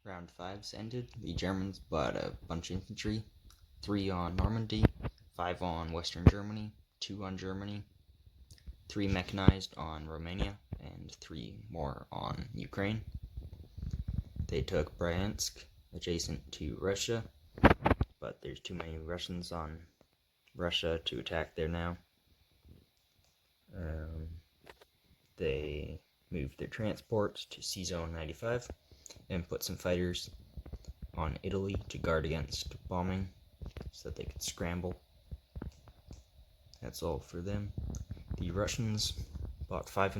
Round 5's ended. The Germans bought a bunch of infantry, 3 on Normandy, 5 on Western Germany, 2 on Germany, 3 mechanized on Romania, and 3 more on Ukraine. They took Bryansk, adjacent to Russia, but there's too many Russians on Russia to attack there now. They moved their transports to C-Zone 95 and put some fighters on Italy to guard against bombing so that they could scramble. That's all for them. The Russians bought 2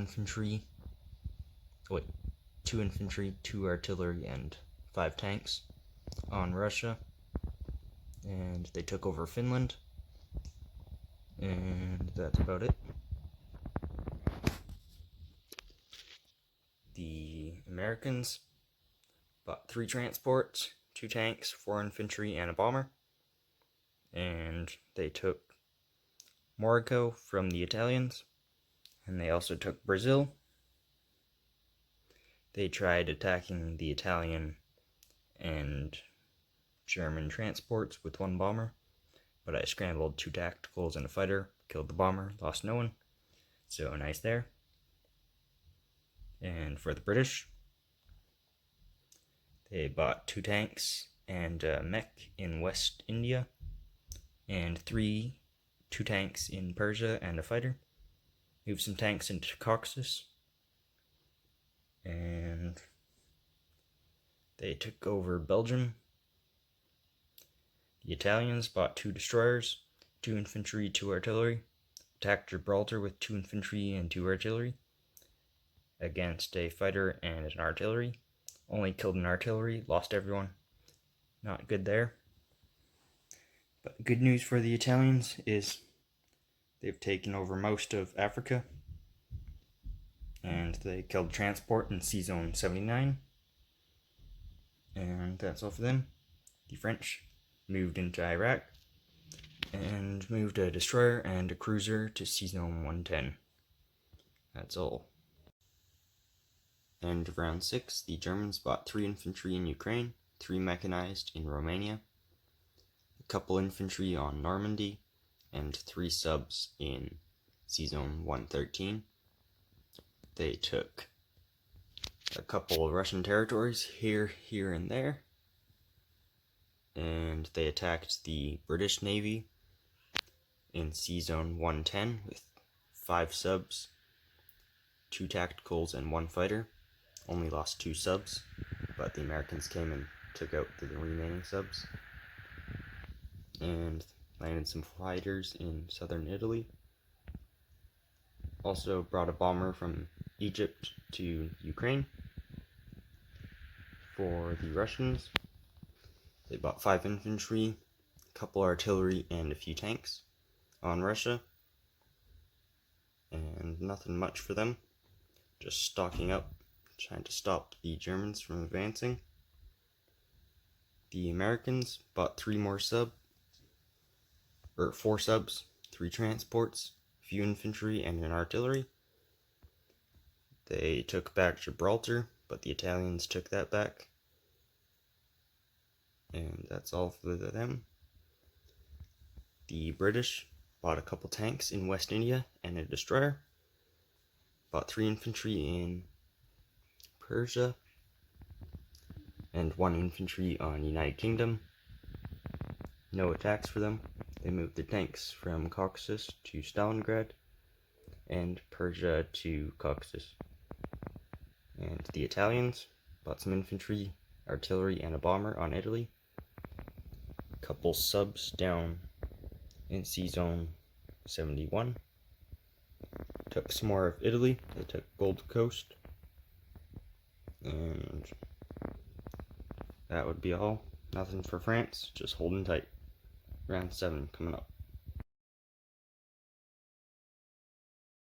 infantry, 2 artillery, and 5 tanks on Russia, and they took over Finland, and that's about it. The Americans bought 3 transports, 2 tanks, 4 infantry, and a bomber, and they took Morocco from the Italians, and they also took Brazil. They tried attacking the Italian and German transports with 1 bomber, but I scrambled 2 tacticals and a fighter, killed the bomber, lost no one, so nice there. And for the British, they bought 2 tanks and a mech in West India, and 2 tanks in Persia and a fighter. Moved some tanks into Caucasus, and they took over Belgium. The Italians bought 2 destroyers, 2 infantry, 2 artillery, attacked Gibraltar with 2 infantry and 2 artillery against a fighter and an artillery. Only killed an artillery, lost everyone. Not good there. But good news for the Italians is they've taken over most of Africa, and they killed transport in C-Zone 79, and that's all for them. The French moved into Iraq and moved a destroyer and a cruiser to C-Zone 110. That's all. End of round 6, the Germans bought 3 infantry in Ukraine, 3 mechanized in Romania, a couple infantry on Normandy, and 3 subs in C-Zone 113. They took a couple of Russian territories here, and there, and they attacked the British Navy in C-Zone 110 with 5 subs, 2 tacticals, and 1 fighter. Only lost 2 subs, but the Americans came and took out the remaining subs, and landed some fighters in southern Italy. Also brought a bomber from Egypt to Ukraine. For the Russians, they bought 5 infantry, a couple artillery, and a few tanks on Russia, and nothing much for them, just stocking up, trying to stop the Germans from advancing. The Americans bought 4 subs, 3 transports, a few infantry, and an artillery. They took back Gibraltar, but the Italians took that back. And that's all for them. The British bought a couple tanks in West India and a destroyer. Bought 3 infantry in Persia and 1 infantry on United Kingdom. No attacks for them. They moved the tanks from Caucasus to Stalingrad and Persia to Caucasus. And the Italians bought some infantry, artillery, and a bomber on Italy. A couple subs down in C-Zone 71. Took some more of Italy. They took Gold Coast. And that would be all. Nothing for France, just holding tight. Round 7 coming up.